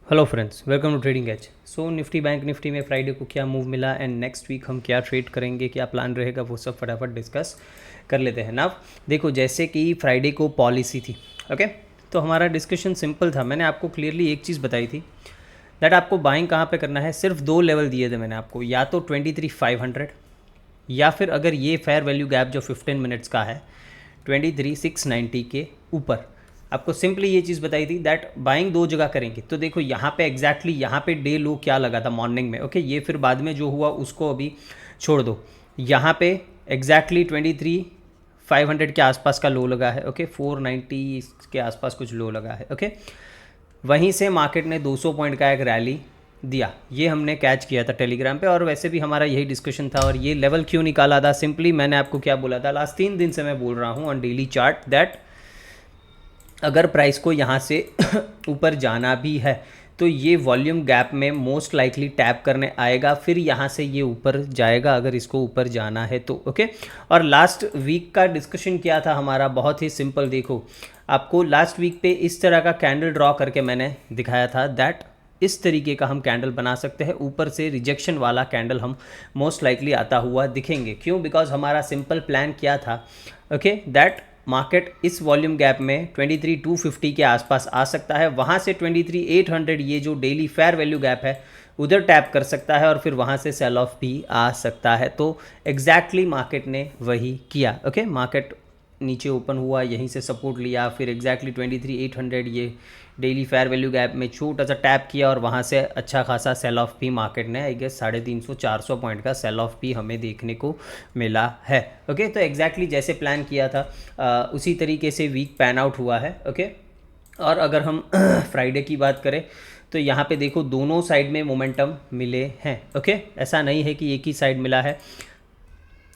Hello friends, welcome to trading edge. So Nifty bank Nifty में Friday को क्या मूव मिला एंड नेक्स्ट वीक हम क्या ट्रेड करेंगे, क्या प्लान रहेगा, वो सब फटाफट डिस्कस कर लेते हैं ना। देखो, जैसे कि फ्राइडे को पॉलिसी थी, ओके। तो हमारा डिस्कशन सिंपल था। मैंने आपको क्लियरली एक चीज़ बताई थी दैट आपको बाइंग कहाँ पे करना है। सिर्फ दो लेवल दिए थे मैंने आपको, या तो 23,500 या फिर अगर ये फेयर वैल्यू गैप जो 15 मिनट्स का है 23,690 के ऊपर। आपको सिंपली ये चीज़ बताई थी दैट बाइंग दो जगह करेंगे। तो देखो यहाँ पे एग्जैक्टली यहाँ पे डे लो क्या लगा था मॉर्निंग में, ओके। ये फिर बाद में जो हुआ उसको अभी छोड़ दो। यहाँ पे एग्जैक्टली 23,500 के आसपास का लो लगा है, ओके। 490 के आसपास कुछ लो लगा है, ओके। वहीं से मार्केट ने 200 पॉइंट का एक रैली दिया, ये हमने कैच किया था टेलीग्राम पे। और वैसे भी हमारा यही डिस्कशन था। और ये लेवल क्यों निकाला था, सिंपली मैंने आपको क्या बोला था लास्ट 3 दिन से मैं बोल रहा हूँ ऑन डेली चार्ट दैट अगर प्राइस को यहाँ से ऊपर जाना भी है तो ये वॉल्यूम गैप में मोस्ट लाइकली टैप करने आएगा, फिर यहाँ से ये ऊपर जाएगा अगर इसको ऊपर जाना है तो, ओके। और लास्ट वीक का डिस्कशन क्या था हमारा, बहुत ही सिंपल। देखो, आपको लास्ट वीक पे इस तरह का कैंडल ड्रॉ करके मैंने दिखाया था दैट इस तरीके का हम कैंडल बना सकते हैं। ऊपर से रिजेक्शन वाला कैंडल हम मोस्ट लाइकली आता हुआ दिखेंगे। क्यों? बिकॉज हमारा सिंपल प्लान क्या था, ओके, दैट मार्केट इस वॉल्यूम गैप में 23,250 के आसपास आ सकता है। वहाँ से 23,800 ये जो डेली फेयर वैल्यू गैप है उधर टैप कर सकता है और फिर वहाँ से सेल ऑफ भी आ सकता है। तो एग्जैक्टली मार्केट ने वही किया, ओके। मार्केट नीचे ओपन हुआ, यहीं से सपोर्ट लिया, फिर एग्जैक्टली 23,800 ये डेली फेयर वैल्यू गैप में छोटा सा टैप किया और वहाँ से अच्छा खासा सेल ऑफ भी मार्केट ने, आई गेस 350-400 पॉइंट का सेल ऑफ भी हमें देखने को मिला है, ओके। तो एग्जैक्टली जैसे प्लान किया था उसी तरीके से वीक पैन आउट हुआ है, ओके। और अगर हम फ्राइडे की बात करें तो यहाँ पे देखो दोनों साइड में मोमेंटम मिले हैं, ओके। ऐसा नहीं है कि एक ही साइड मिला है।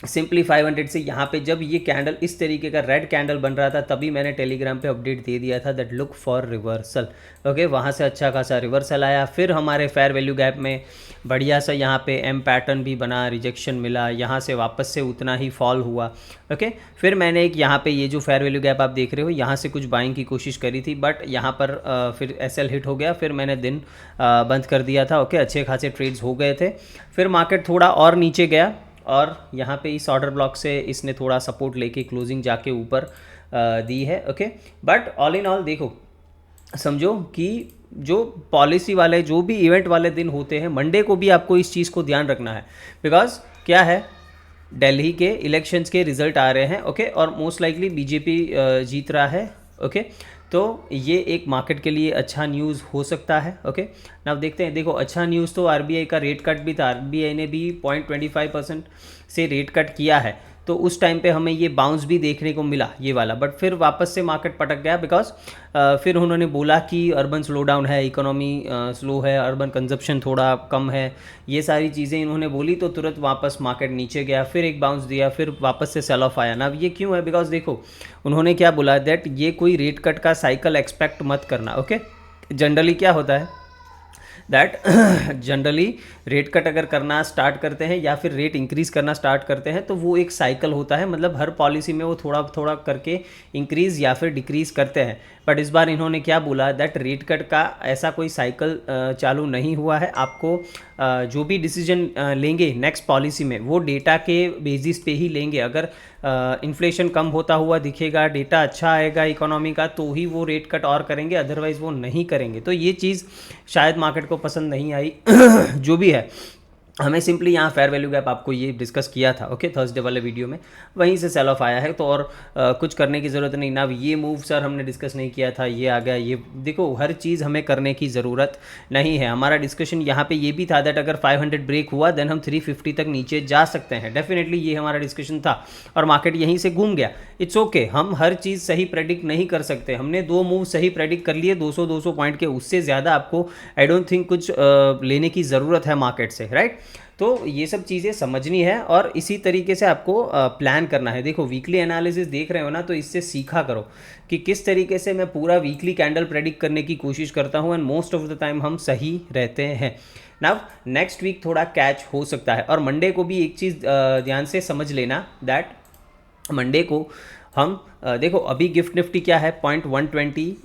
सिंपली 500 से यहाँ पे जब ये कैंडल इस तरीके का रेड कैंडल बन रहा था तभी मैंने टेलीग्राम पे अपडेट दे दिया था that look for reversal, okay. वहाँ से अच्छा खासा रिवर्सल आया, फिर हमारे फेयर वैल्यू गैप में बढ़िया सा यहाँ पे एम पैटर्न भी बना, रिजेक्शन मिला, यहाँ से वापस से उतना ही फॉल हुआ, ओके। फिर मैंने एक यहाँ पे ये जो फेयर वैल्यू गैप आप देख रहे हो यहाँ से कुछ बाइंग की कोशिश करी थी बट यहाँ पर फिर एसएल हिट हो गया, फिर मैंने दिन बंद कर दिया था, ओके। अच्छे खासे ट्रेड्स हो गए थे। फिर मार्केट थोड़ा और नीचे गया और यहाँ पे इस ऑर्डर ब्लॉक से इसने थोड़ा सपोर्ट लेके क्लोजिंग जाके ऊपर दी है, okay. But all in all देखो, समझो कि जो पॉलिसी वाले जो भी इवेंट वाले दिन होते हैं मंडे को भी आपको इस चीज़ को ध्यान रखना है। बिकॉज क्या है, दिल्ली के इलेक्शंस के रिजल्ट आ रहे हैं, ओके। और मोस्ट लाइकली बीजेपी जीत रहा है, ओके। तो ये एक मार्केट के लिए अच्छा न्यूज़ हो सकता है, ओके। नाउ देखते हैं। देखो, अच्छा न्यूज़ तो आरबीआई का रेट कट भी था। आरबीआई ने भी 0.25% से रेट कट किया है, तो उस टाइम पे हमें ये बाउंस भी देखने को मिला ये वाला। बट फिर वापस से मार्केट पटक गया बिकॉज फिर उन्होंने बोला कि अर्बन स्लो डाउन है, इकोनॉमी स्लो है, अर्बन कंजप्शन थोड़ा कम है, ये सारी चीज़ें इन्होंने बोली तो तुरंत वापस मार्केट नीचे गया, फिर एक बाउंस दिया, फिर वापस से सेल ऑफ आया ना। अब ये क्यों है? बिकॉज देखो, उन्होंने क्या बोला दैट ये कोई रेट कट का साइकिल एक्सपेक्ट मत करना, ओके। जनरली क्या होता है दैट जनरली रेट कट अगर करना स्टार्ट करते हैं या फिर रेट इंक्रीज करना स्टार्ट करते हैं तो वो एक साइकिल होता है, मतलब हर पॉलिसी में वो थोड़ा थोड़ा करके इंक्रीज या फिर डिक्रीज करते हैं। बट इस बार इन्होंने क्या बोला दैट रेट कट का ऐसा कोई साइकिल चालू नहीं हुआ है। आपको जो भी डिसीजन लेंगे नेक्स्ट पॉलिसी में वो डेटा के बेसिस पे ही लेंगे। अगर इन्फ्लेशन कम होता हुआ दिखेगा, डेटा अच्छा आएगा इकोनॉमी का, तो ही वो रेट कट और करेंगे, अदरवाइज़ वो नहीं करेंगे। तो ये चीज़ शायद मार्केट को पसंद नहीं आई जो भी है। हमें सिंपली यहाँ फेयर वैल्यू गैप आपको ये डिस्कस किया था, ओके, थर्सडे वाले वीडियो में, वहीं से सेल ऑफ आया है। तो और कुछ करने की ज़रूरत नहीं ना। ये मूव सर हमने डिस्कस नहीं किया था, ये आ गया, ये देखो हर चीज़ हमें करने की ज़रूरत नहीं है। हमारा डिस्कशन यहाँ पे ये भी था दैट अगर 500 ब्रेक हुआ देन हम 350 तक नीचे जा सकते हैं। डेफिनेटली ये हमारा डिस्कशन था और मार्केट यहीं से घूम गया। इट्स ओके, हम हर चीज़ सही प्रेडिक्ट नहीं कर सकते। हमने 2 मूव सही प्रेडिक्ट कर लिए 200-200 पॉइंट के, उससे ज़्यादा आपको आई डोंट थिंक कुछ लेने की ज़रूरत है मार्केट से, राइट। तो ये सब चीज़ें समझनी है और इसी तरीके से आपको प्लान करना है। देखो, वीकली एनालिसिस देख रहे हो ना, तो इससे सीखा करो कि किस तरीके से मैं पूरा वीकली कैंडल प्रेडिक्ट करने की कोशिश करता हूँ and most of the time हम सही रहते हैं। नाउ नेक्स्ट वीक थोड़ा कैच हो सकता है। और मंडे को भी एक चीज़ ध्यान से समझ लेना दैट मंडे को हम देखो अभी गिफ्ट निफ्टी क्या है, 0.120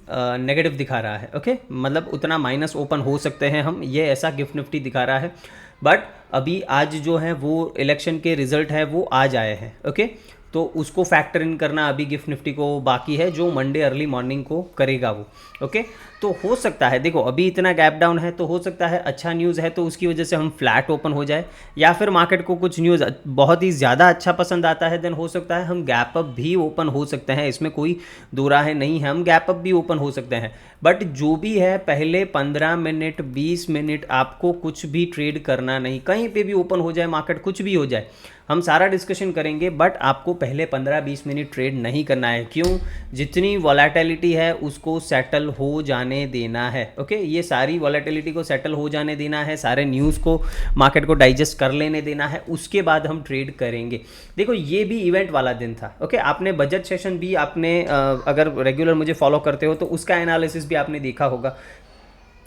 नेगेटिव दिखा रहा है। ओके, मतलब उतना माइनस ओपन हो सकते हैं हम, ये ऐसा गिफ्ट निफ्टी दिखा रहा है। बट अभी आज जो है वो इलेक्शन के रिजल्ट है वो आज आए हैं। ओके, तो उसको फैक्टर इन करना अभी गिफ्ट निफ्टी को बाकी है, जो मंडे अर्ली मॉर्निंग को करेगा वो। ओके, तो हो सकता है, देखो अभी इतना गैप डाउन है तो हो सकता है अच्छा न्यूज़ है तो उसकी वजह से हम फ्लैट ओपन हो जाए, या फिर मार्केट को कुछ न्यूज़ बहुत ही ज़्यादा अच्छा पसंद आता है देन हो सकता है हम गैप अप भी ओपन हो सकते हैं। इसमें कोई दो राह नहीं है, हम गैप अप भी ओपन हो सकते हैं। बट जो भी है, पहले 15 मिनट 20 मिनट आपको कुछ भी ट्रेड करना नहीं, कहीं पे भी ओपन हो जाए मार्केट, कुछ भी हो जाए, हम सारा डिस्कशन करेंगे। बट आपको पहले 15-20 मिनट ट्रेड नहीं करना है। क्यों? जितनी वॉलेटिलिटी है उसको सेटल हो जाने देना है। ओके, ये सारी वॉलेटिलिटी को सेटल हो जाने देना है, सारे न्यूज़ को मार्केट को डाइजेस्ट कर लेने देना है, उसके बाद हम ट्रेड करेंगे। देखो ये भी इवेंट वाला दिन था। ओके, आपने बजट सेशन भी आपने अगर रेगुलर मुझे फॉलो करते हो तो उसका एनालिसिस भी आपने देखा होगा।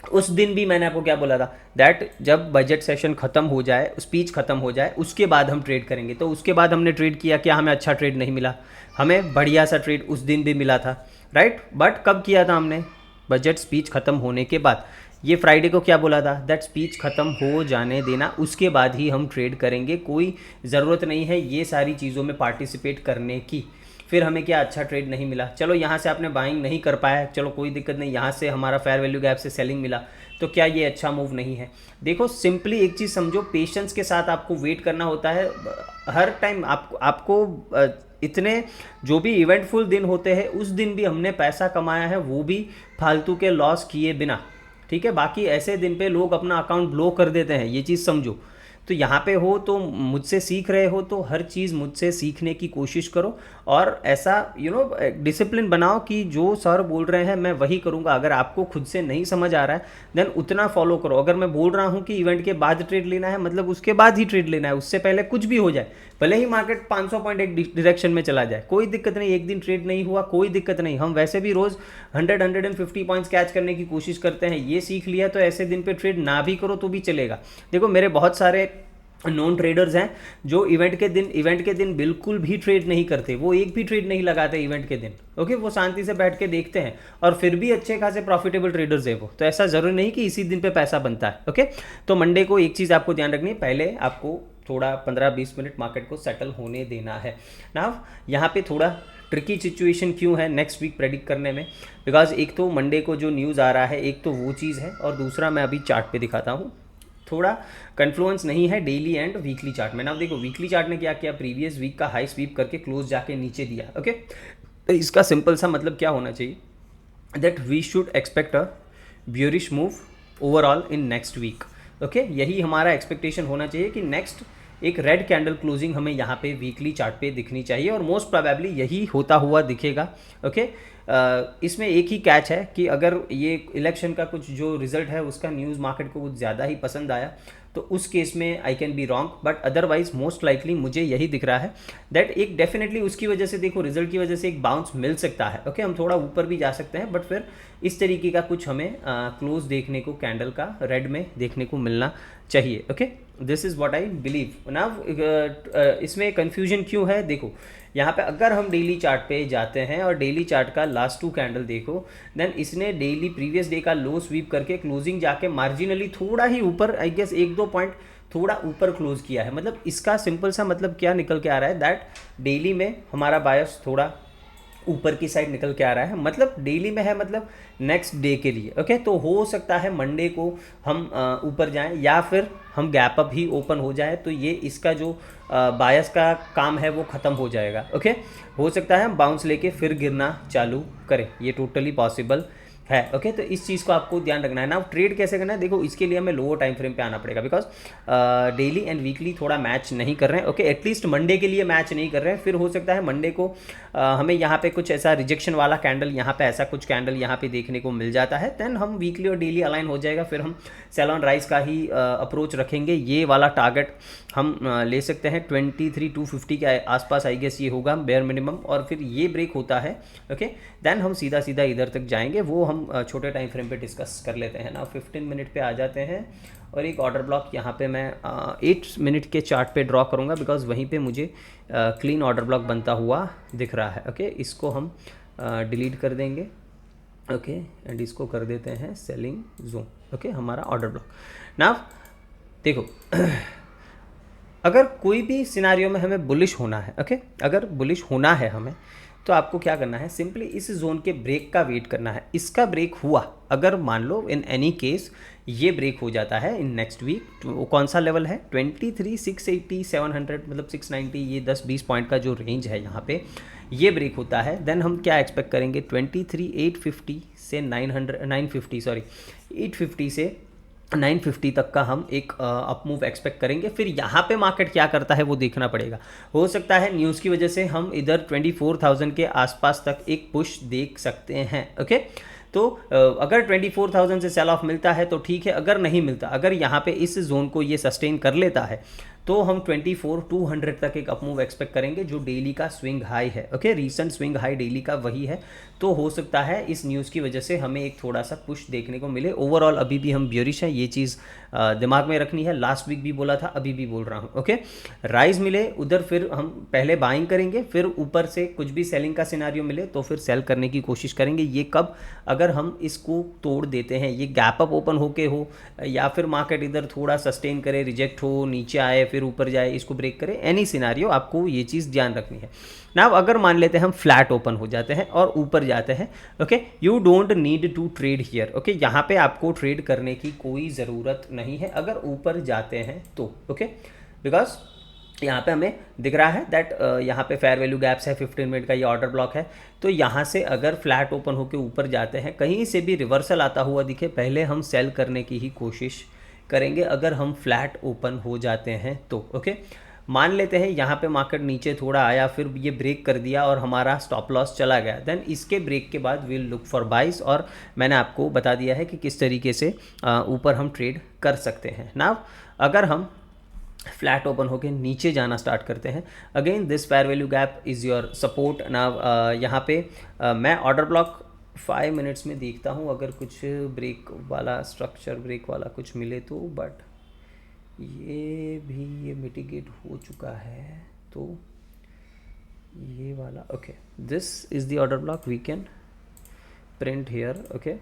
उस दिन भी मैंने आपको क्या बोला था, दैट जब बजट सेशन खत्म हो जाए, स्पीच खत्म हो जाए, उसके बाद हम ट्रेड करेंगे। तो उसके बाद हमने ट्रेड किया, क्या हमें अच्छा ट्रेड नहीं मिला? हमें बढ़िया सा ट्रेड उस दिन भी मिला था, राइट। बट कब किया था हमने? बजट स्पीच खत्म होने के बाद। ये फ्राइडे को क्या बोला था, दैट स्पीच खत्म हो जाने देना, उसके बाद ही हम ट्रेड करेंगे। कोई ज़रूरत नहीं है ये सारी चीज़ों में पार्टिसिपेट करने की। फिर हमें क्या अच्छा ट्रेड नहीं मिला, चलो यहाँ से आपने बाइंग नहीं कर पाया, चलो कोई दिक्कत नहीं, यहाँ से हमारा फेयर वैल्यू गैप से सेलिंग मिला, तो क्या ये अच्छा मूव नहीं है? देखो सिंपली एक चीज़ समझो, पेशेंस के साथ आपको वेट करना होता है। हर टाइम आपको इतने जो भी इवेंटफुल दिन होते हैं उस दिन भी हमने पैसा कमाया है, वो भी फालतू के लॉस किए बिना, ठीक है। बाकी ऐसे दिन पे लोग अपना अकाउंट ब्लॉक कर देते हैं, ये चीज़ समझो। तो यहाँ पे हो तो मुझसे सीख रहे हो तो हर चीज़ मुझसे सीखने की कोशिश करो, और ऐसा डिसिप्लिन बनाओ कि जो सर बोल रहे हैं मैं वही करूँगा। अगर आपको खुद से नहीं समझ आ रहा है देन उतना फॉलो करो। अगर मैं बोल रहा हूँ कि इवेंट के बाद ट्रेड लेना है, मतलब उसके बाद ही ट्रेड लेना है, उससे पहले कुछ भी हो जाए, भले ही मार्केट 500 पॉइंट एक डायरेक्शन में चला जाए, कोई दिक्कत नहीं। एक दिन ट्रेड नहीं हुआ, कोई दिक्कत नहीं। हम वैसे भी रोज़ 150 पॉइंट्स कैच करने की कोशिश करते हैं, ये सीख लिया तो ऐसे दिन पे ट्रेड ना भी करो तो भी चलेगा। देखो मेरे बहुत सारे नॉन ट्रेडर्स हैं जो इवेंट के दिन बिल्कुल भी ट्रेड नहीं करते, वो एक भी ट्रेड नहीं लगाते इवेंट के दिन। ओके, वो शांति से बैठ के देखते हैं और फिर भी अच्छे खासे प्रॉफिटेबल ट्रेडर्स है वो। तो ऐसा ज़रूरी नहीं कि इसी दिन पे पैसा बनता है। ओके, तो मंडे को एक चीज़ आपको ध्यान रखनी है, पहले आपको थोड़ा 15-20 मिनट मार्केट को सेटल होने देना है ना। यहाँ पे थोड़ा ट्रिकी सिचुएशन क्यों है नेक्स्ट वीक प्रेडिक्ट करने में, बिकॉज एक तो मंडे को जो न्यूज़ आ रहा है, एक तो वो चीज़ है, और दूसरा मैं अभी चार्ट पे दिखाता हूँ, थोड़ा कन्फ्लुएंस नहीं है डेली एंड वीकली चार्ट में ना। देखो वीकली चार्ट ने क्या किया, प्रीवियस वीक का हाई स्वीप करके क्लोज जाके नीचे दिया। ओके, तो इसका सिंपल सा मतलब क्या होना चाहिए, that we should expect a bearish move overall in next week. Okay, यही हमारा एक्सपेक्टेशन होना चाहिए कि नेक्स्ट एक रेड कैंडल क्लोजिंग हमें यहाँ पे वीकली चार्ट पे दिखनी चाहिए, और मोस्ट प्रोबेबली यही होता हुआ दिखेगा। ओके, इसमें एक ही कैच है कि अगर ये इलेक्शन का कुछ जो रिजल्ट है उसका न्यूज़ मार्केट को कुछ ज़्यादा ही पसंद आया तो उस केस में I can be wrong, but otherwise most likely मुझे यही दिख रहा है दैट एक डेफिनेटली उसकी वजह से, देखो रिजल्ट की वजह से एक बाउंस मिल सकता है। ओके, हम थोड़ा ऊपर भी जा सकते हैं, बट फिर इस तरीके का कुछ हमें क्लोज देखने को, कैंडल का रेड में देखने को मिलना चाहिए। Okay, this is what I believe ना। इसमें कन्फ्यूजन क्यों है, देखो यहाँ पे अगर हम डेली चार्ट पे जाते हैं और डेली चार्ट का लास्ट 2 कैंडल देखो, देन इसने डेली प्रीवियस डे का लो स्वीप करके क्लोजिंग जाके मार्जिनली थोड़ा ही ऊपर, आई गेस 1-2 पॉइंट थोड़ा ऊपर क्लोज किया है। मतलब इसका सिंपल सा मतलब क्या निकल के आ रहा है, दैट डेली में हमारा बायस थोड़ा ऊपर की साइड निकल के आ रहा है, मतलब डेली में है, मतलब नेक्स्ट डे के लिए। ओके, तो हो सकता है मंडे को हम ऊपर जाएं या फिर हम गैप अप ही ओपन हो जाए, तो ये इसका जो बायस का काम है वो ख़त्म हो जाएगा। ओके, हो सकता है हम बाउंस लेके फिर गिरना चालू करें, ये टोटली पॉसिबल है। ओके, तो इस चीज़ को आपको ध्यान रखना है ना। ट्रेड कैसे करना है, देखो इसके लिए हमें लोअर टाइम फ्रेम पे आना पड़ेगा, बिकॉज डेली एंड वीकली थोड़ा मैच नहीं कर रहे हैं। ओके, एटलीस्ट मंडे के लिए मैच नहीं कर रहे हैं। फिर हो सकता है मंडे को हमें यहाँ पे कुछ ऐसा रिजेक्शन वाला कैंडल, यहाँ पे ऐसा कुछ कैंडल यहाँ पे देखने को मिल जाता है, देन हम वीकली और डेली अलाइन हो जाएगा, फिर हम सेल ऑन राइज का ही अप्रोच रखेंगे। ये वाला टारगेट हम ले सकते हैं 23,250 के आसपास, आई गेस ये होगा बेयर मिनिमम, और फिर ये ब्रेक होता है। ओके, देन हम सीधा सीधा इधर तक जाएंगे, वो हम हम छोटे टाइम फ्रेम पे डिस्कस कर लेते हैं ना। 15 मिनट पे आ जाते हैं और एक ऑर्डर ब्लॉक यहाँ पे मैं 8 मिनट के चार्ट पे ड्रॉ करूँगा, बिकॉज वहीं पे मुझे क्लीन ऑर्डर ब्लॉक बनता हुआ दिख रहा है। ओके, इसको हम डिलीट कर देंगे। ओके, एंड इसको कर देते हैं सेलिंग जोन। ओके, हमारा ऑर्डर ब्लॉक। नाउ देखो अगर कोई भी सिनारियो में हमें बुलिश होना है, ओके, अगर बुलिश होना है हमें, तो आपको क्या करना है, सिंपली इस जोन के ब्रेक का वेट करना है। इसका ब्रेक हुआ, अगर मान लो इन एनी केस ये ब्रेक हो जाता है इन नेक्स्ट वीक, तो वो कौन सा लेवल है, 23, 680, 700, मतलब 690, ये 10-20 पॉइंट का जो रेंज है यहाँ पे, ये ब्रेक होता है, देन हम क्या एक्सपेक्ट करेंगे, 23,850 से 850 से 950 तक का हम एक अप मूव एक्सपेक्ट करेंगे। फिर यहाँ पे मार्केट क्या करता है वो देखना पड़ेगा। हो सकता है न्यूज़ की वजह से हम इधर 24,000 के आसपास तक एक पुश देख सकते हैं। ओके, तो अगर 24,000 से सेल ऑफ मिलता है तो ठीक है, अगर नहीं मिलता, अगर यहाँ पे इस जोन को ये सस्टेन कर लेता है तो हम 24,200 तक एक अप मूव एक्सपेक्ट करेंगे, जो डेली का स्विंग हाई है। Okay, recent swing high daily का वही है। तो हो सकता है इस न्यूज़ की वजह से हमें एक थोड़ा सा पुश देखने को मिले। ओवरऑल अभी भी हम बियरिश हैं, ये चीज़ दिमाग में रखनी है। लास्ट वीक भी बोला था, अभी भी बोल रहा हूँ। ओके, राइज मिले उधर, फिर हम पहले बाइंग करेंगे, फिर ऊपर से कुछ भी सेलिंग का सिनारियो मिले तो फिर सेल करने की कोशिश करेंगे। ये कब, अगर हम इसको तोड़ देते हैं, ये गैप अप ओपन होके हो, या फिर मार्केट इधर थोड़ा सस्टेन करे, रिजेक्ट हो, नीचे आए, फिर ऊपर जाए, इसको ब्रेक करे, एनी सिनारियो आपको ये चीज़ ध्यान रखनी है। ना अगर मान लेते हैं हम फ्लैट ओपन हो जाते हैं और ऊपर जाते हैं, okay, you don't need to trade here. Okay, यहाँ पे आपको ट्रेड करने की कोई ज़रूरत नहीं है अगर ऊपर जाते हैं तो। ओके, बिकॉज यहाँ पे हमें दिख रहा है दैट यहाँ पे फेयर वैल्यू गैप्स है, 15 मिनट का ये ऑर्डर ब्लॉक है। तो यहाँ से अगर फ्लैट ओपन होकर ऊपर जाते हैं, कहीं से भी रिवर्सल आता हुआ दिखे, पहले हम सेल करने की ही कोशिश करेंगे अगर हम फ्लैट ओपन हो जाते हैं तो। ओके, मान लेते हैं यहाँ पे मार्केट नीचे थोड़ा आया, फिर ये ब्रेक कर दिया और हमारा स्टॉप लॉस चला गया, देन इसके ब्रेक के बाद विल लुक फॉर बाइस, और मैंने आपको बता दिया है कि किस तरीके से ऊपर हम ट्रेड कर सकते हैं। नाउ अगर हम फ्लैट ओपन होके नीचे जाना स्टार्ट करते हैं, again this fair value gap is your support. Now यहाँ पे मैं ऑर्डर ब्लॉक 5 मिनट्स में देखता हूँ, अगर कुछ ब्रेक वाला, स्ट्रक्चर ब्रेक वाला कुछ मिले तो, बट ये मिटिगेट हो चुका है, तो ये वाला, okay, this is the order block, we can print here. Okay,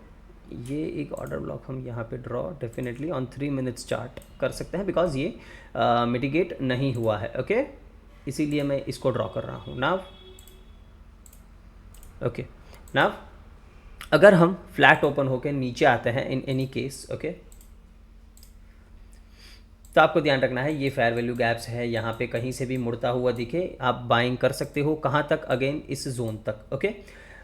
ये एक ऑर्डर ब्लॉक हम यहाँ पे draw definitely on 3 minutes chart कर सकते हैं, बिकॉज ये मिटिगेट नहीं हुआ है। ओके, इसीलिए मैं इसको ड्रॉ कर रहा हूँ। नाव ओके, नाव अगर हम फ्लैट ओपन होकर नीचे आते हैं इन एनी केस, ओके, तो आपको ध्यान रखना है ये फेयर वैल्यू गैप्स है, यहाँ पे कहीं से भी मुड़ता हुआ दिखे आप बाइंग कर सकते हो। कहाँ तक, अगेन इस जोन तक। ओके,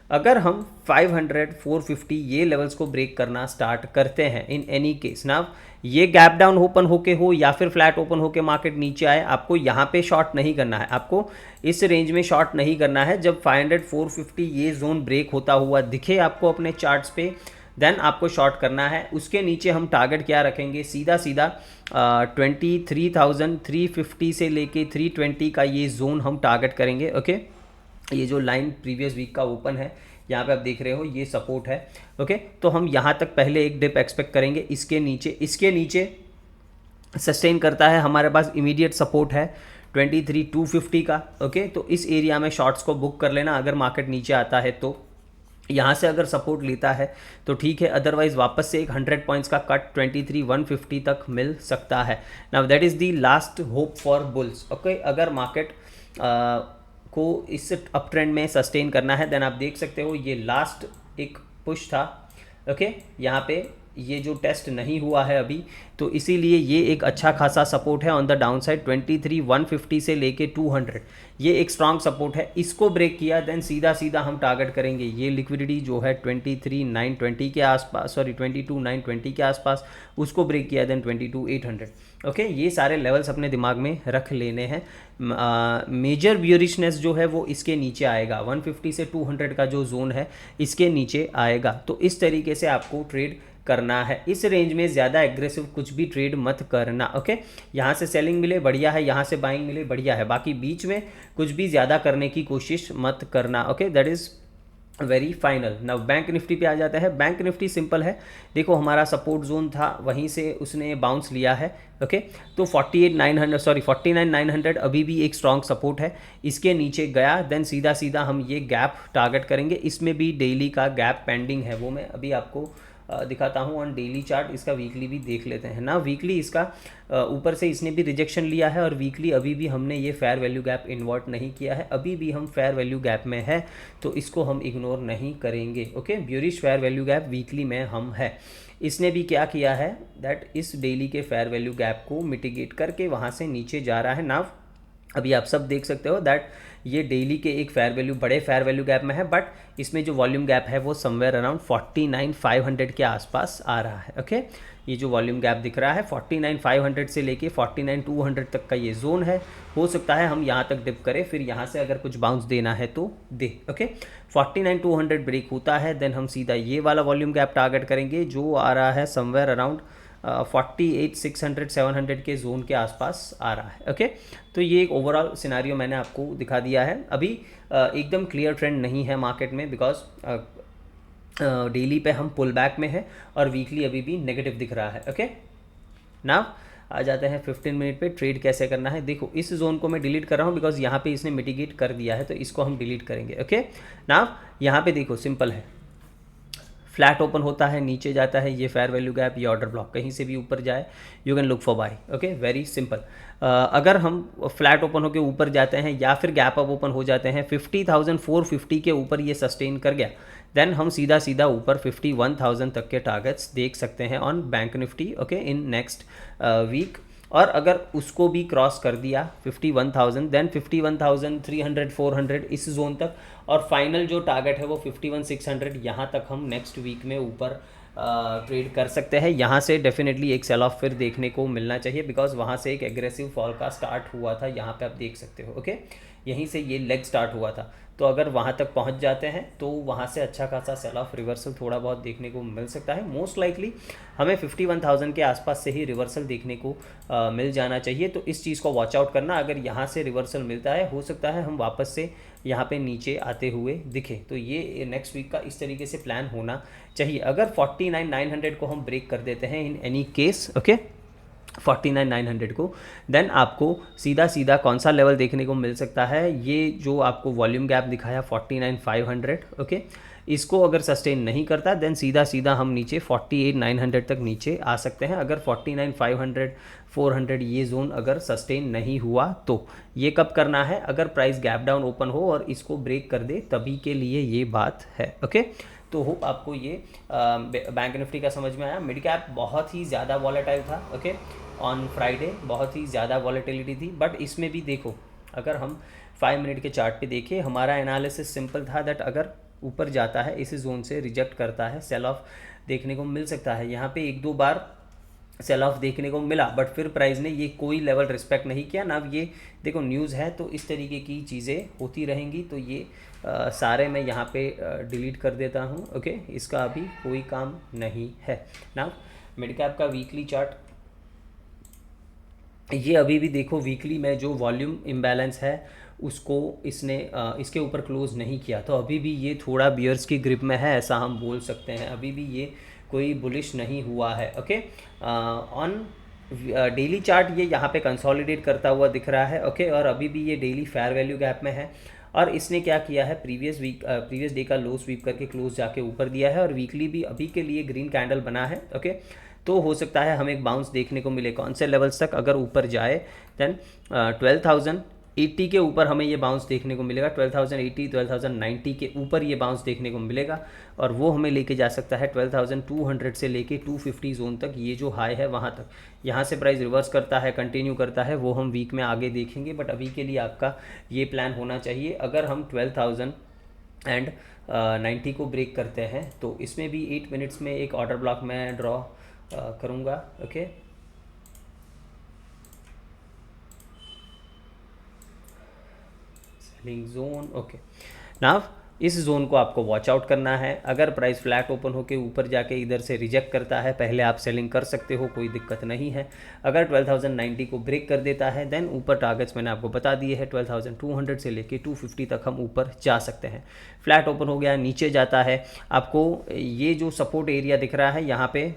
अगर हम 500, 450 ये लेवल्स को ब्रेक करना स्टार्ट करते हैं इन एनी केस, ना ये गैप डाउन ओपन होके हो या फिर फ्लैट ओपन होके मार्केट नीचे आए, आपको यहाँ पे शॉर्ट नहीं करना है, आपको इस रेंज में शॉर्ट नहीं करना है। जब 500, 450 ये जोन ब्रेक होता हुआ दिखे आपको अपने चार्ट्स पे, देन आपको शॉर्ट करना है। उसके नीचे हम टारगेट क्या रखेंगे, सीधा 23,350 से लेके 320 का ये जोन हम टारगेट करेंगे। ओके, ये जो लाइन प्रीवियस वीक का ओपन है, यहाँ पे आप देख रहे हो ये सपोर्ट है। ओके, तो हम यहाँ तक पहले एक डिप एक्सपेक्ट करेंगे, इसके नीचे सस्टेन करता है, हमारे पास इमीडिएट सपोर्ट है 23,250 का। ओके, तो इस एरिया में शॉर्ट्स को बुक कर लेना अगर मार्केट नीचे आता है तो। यहाँ से अगर सपोर्ट लेता है तो ठीक है, अदरवाइज वापस से एक 100 पॉइंट्स का कट 23,150 तक मिल सकता है। Now that is the last hope for bulls. Okay, अगर मार्केट को इस अप ट्रेंड में सस्टेन करना है, देन आप देख सकते हो ये लास्ट एक पुश था। ओके, यहाँ पे ये जो टेस्ट नहीं हुआ है अभी, तो इसीलिए ये एक अच्छा खासा सपोर्ट है ऑन द डाउन साइड। 23,150 से लेके 200 ये एक स्ट्रांग सपोर्ट है। इसको ब्रेक किया देन सीधा हम टारगेट करेंगे ये लिक्विडिटी जो है 23,920 के आसपास, सॉरी 22,920 के आसपास, उसको ब्रेक किया देन 22,800। ओके, ये सारे लेवल्स अपने दिमाग में रख लेने हैं। मेजर बियरिशनेस जो है वो इसके नीचे आएगा, 150 से 200 का जो जोन है इसके नीचे आएगा। तो इस तरीके से आपको ट्रेड करना है। इस रेंज में ज़्यादा एग्रेसिव कुछ भी ट्रेड मत करना। ओके, यहाँ से सेलिंग मिले बढ़िया है, यहाँ से बाइंग मिले बढ़िया है, बाकी बीच में कुछ भी ज़्यादा करने की कोशिश मत करना। Okay, that is very final. Now bank Nifty पे आ जाता है। बैंक निफ्टी सिंपल है, देखो हमारा सपोर्ट जोन था, वहीं से उसने बाउंस लिया है। ओके, तो 48,900 सॉरी 49,900 अभी भी एक स्ट्रॉन्ग सपोर्ट है। इसके नीचे गया देन सीधा सीधा हम ये गैप टारगेट करेंगे। इसमें भी डेली का गैप पेंडिंग है, वो मैं अभी आपको दिखाता हूँ ऑन डेली चार्ट। इसका वीकली भी देख लेते हैं ना। वीकली इसका ऊपर से इसने भी रिजेक्शन लिया है, और वीकली अभी भी हमने ये फेयर वैल्यू गैप इन्वर्ट नहीं किया है, अभी भी हम फेयर वैल्यू गैप में है, तो इसको हम इग्नोर नहीं करेंगे। Okay, bearish fair value gap weekly में हम है। इसने भी क्या किया है दैट इस डेली के फेयर वैल्यू गैप को मिटिगेट करके वहाँ से नीचे जा रहा है। नाव अभी आप सब देख सकते हो दैट ये डेली के एक फेयर वैल्यू बड़े फेयर वैल्यू गैप में है, बट इसमें जो वॉल्यूम गैप है वो समवेयर अराउंड 49,500 के आसपास आ रहा है। ओके, ये जो वॉल्यूम गैप दिख रहा है 49,500 से लेके 49,200 तक का ये जोन है। हो सकता है हम यहाँ तक डिप करें, फिर यहाँ से अगर कुछ बाउंस देना है तो दे। ओके, 49,200 ब्रेक होता है देन हम सीधा ये वाला वॉल्यूम गैप टारगेट करेंगे जो आ रहा है समवेयर अराउंड 48,600 700 के जोन के आसपास आ रहा है। ओके, तो ये एक ओवरऑल सिनारियो मैंने आपको दिखा दिया है। अभी एकदम क्लियर ट्रेंड नहीं है मार्केट में, बिकॉज डेली पे हम पुल बैक में है और वीकली अभी भी नेगेटिव दिख रहा है। ओके, नाउ आ जाते हैं 15 मिनट पे ट्रेड कैसे करना है। देखो इस जोन को मैं डिलीट कर रहा हूँ बिकॉज यहाँ पे इसने मिटिगेट कर दिया है, तो इसको हम डिलीट करेंगे। ओके, नाउ यहाँ पे देखो सिंपल है, फ्लैट ओपन होता है, नीचे जाता है, ये फेयर वैल्यू गैप, ये ऑर्डर ब्लॉक, कहीं से भी ऊपर जाए you can look for buy. Okay, very simple. अगर हम फ्लैट ओपन होकर ऊपर जाते हैं या फिर गैप अप ओपन हो जाते हैं 50,450 के ऊपर ये सस्टेन कर गया, देन हम सीधा सीधा ऊपर 51,000 तक के टारगेट्स देख सकते हैं on bank Nifty. Okay, in next week. और अगर उसको भी क्रॉस कर दिया 51,000 देन 51,300 400 इस जोन तक, और फाइनल जो टारगेट है वो 51,600, यहाँ तक हम नेक्स्ट वीक में ऊपर ट्रेड कर सकते हैं। यहाँ से डेफिनेटली एक सेल ऑफ फिर देखने को मिलना चाहिए, बिकॉज वहाँ से एक एग्रेसिव फॉल का स्टार्ट हुआ था, यहाँ पे आप देख सकते हो। ओके, यहीं से ये लेग स्टार्ट हुआ था, तो अगर वहाँ तक पहुँच जाते हैं तो वहाँ से अच्छा खासा सेल ऑफ रिवर्सल थोड़ा बहुत देखने को मिल सकता है। मोस्ट लाइकली हमें 51,000 के आसपास से ही रिवर्सल देखने को मिल जाना चाहिए, तो इस चीज़ को वॉच आउट करना। अगर यहाँ से रिवर्सल मिलता है, हो सकता है हम वापस से यहाँ पे नीचे आते हुए दिखे, तो ये नेक्स्ट वीक का इस तरीके से प्लान होना चाहिए। अगर 49,900 को हम ब्रेक कर देते हैं इन एनी केस, ओके 49,900 को, देन आपको सीधा सीधा कौन सा लेवल देखने को मिल सकता है, ये जो आपको वॉल्यूम गैप दिखाया 49,500, ओके, इसको अगर सस्टेन नहीं करता देन सीधा सीधा हम नीचे 48,900 तक नीचे आ सकते हैं। अगर 49,500 400 ये जोन अगर सस्टेन नहीं हुआ तो ये कब करना है, अगर प्राइस गैप डाउन ओपन हो और इसको ब्रेक कर दे तभी के लिए ये बात है। ओके, तो होप आपको ये बैंक निफ्टी का समझ में आया। मिड कैप बहुत ही ज़्यादा वॉलेटाइल था। ओके, ऑन फ्राइडे बहुत ही ज़्यादा वॉलेटिलिटी थी, बट इसमें भी देखो अगर हम 5 मिनट के चार्ट पे देखें, हमारा एनालिसिस सिंपल था दैट अगर ऊपर जाता है इस जोन से रिजेक्ट करता है, सेल ऑफ देखने को मिल सकता है। यहाँ पे एक दो बार सेल ऑफ देखने को मिला, बट फिर प्राइस ने ये कोई लेवल रिस्पेक्ट नहीं किया ना। ये देखो न्यूज़ है, तो इस तरीके की चीज़ें होती रहेंगी, तो ये सारे मैं यहाँ पे डिलीट कर देता हूँ। ओके, इसका अभी कोई काम नहीं है ना। मिड कैप का वीकली चार्ट, ये अभी भी देखो वीकली में जो वॉल्यूम इम्बैलेंस है उसको इसने इसके ऊपर क्लोज नहीं किया, तो अभी भी ये थोड़ा बियर्स की ग्रिप में है, ऐसा हम बोल सकते हैं। अभी भी ये कोई बुलिश नहीं हुआ है। ओके, ऑन डेली चार्ट ये यहाँ पे कंसोलिडेट करता हुआ दिख रहा है। ओके, और अभी भी ये डेली फेयर वैल्यू गैप में है, और इसने क्या किया है, प्रीवियस डे का लो स्वीप करके क्लोज जाके ऊपर दिया है, और वीकली भी अभी के लिए ग्रीन कैंडल बना है। ओके, तो हो सकता है हमें एक बाउंस देखने को मिले, कौन से लेवल्स तक, अगर ऊपर जाए देन 12,080 के ऊपर हमें ये बाउंस देखने को मिलेगा। 12,080 12,090 के ऊपर ये बाउंस देखने को मिलेगा, और वो हमें लेके जा सकता है 12,200 से लेके 250 जोन तक, ये जो हाई है वहाँ तक। यहाँ से प्राइस रिवर्स करता है, कंटिन्यू करता है, वो हम वीक में आगे देखेंगे, बट अभी के लिए आपका ये प्लान होना चाहिए। अगर हम 12,090 को ब्रेक करते हैं तो इसमें भी 8 मिनट्स में एक ऑर्डर ब्लॉक मैं ड्रॉ करूँगा। Okay, selling zone. Okay, now इस जोन को आपको वॉच आउट करना है। अगर प्राइस फ्लैट ओपन होकर ऊपर जाके इधर से रिजेक्ट करता है, पहले आप सेलिंग कर सकते हो, कोई दिक्कत नहीं है। अगर 12,090 को ब्रेक कर देता है देन ऊपर टारगेट्स मैंने आपको बता दिए हैं, 12,200 से लेके 250 तक हम ऊपर जा सकते हैं। फ्लैट ओपन हो गया, नीचे जाता है, आपको ये जो सपोर्ट एरिया दिख रहा है यहाँ पे,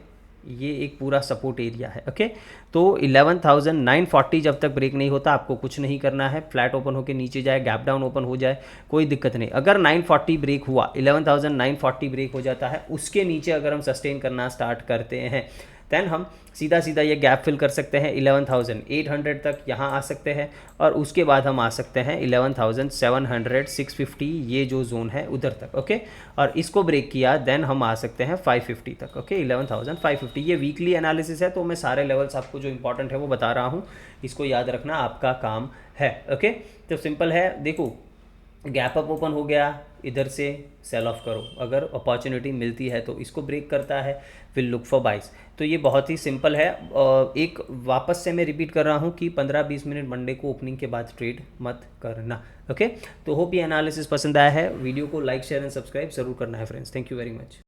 ये एक पूरा सपोर्ट एरिया है। ओके, तो 11,940 जब तक ब्रेक नहीं होता आपको कुछ नहीं करना है। फ्लैट ओपन होकर नीचे जाए, गैप डाउन ओपन हो जाए, कोई दिक्कत नहीं। अगर 940 ब्रेक हुआ, 11,940 ब्रेक हो जाता है, उसके नीचे अगर हम सस्टेन करना स्टार्ट करते हैं देन हम सीधा सीधा ये गैप फिल कर सकते हैं 11,800 तक, यहाँ आ सकते हैं। और उसके बाद हम आ सकते हैं 11,700 650, ये जो जोन है उधर तक। ओके, और इसको ब्रेक किया देन हम आ सकते हैं 550 तक। ओके, 11,550। ये वीकली एनालिसिस है तो मैं सारे लेवल्स आपको जो इंपॉर्टेंट है वो बता रहा हूँ, इसको याद रखना आपका काम है। ओके, तो सिंपल है, देखो गैप अप ओपन हो गया, इधर से सेल ऑफ करो, अगर अपॉर्चुनिटी मिलती है तो इसको ब्रेक करता है, विल लुक फॉर बाइस। तो ये बहुत ही सिंपल है। एक वापस से मैं रिपीट कर रहा हूँ कि 15-20 मिनट मंडे को ओपनिंग के बाद ट्रेड मत करना। ओके, तो होप ये एनालिसिस पसंद आया है। वीडियो को लाइक शेयर एंड सब्सक्राइब जरूर करना है friends. Thank you very much.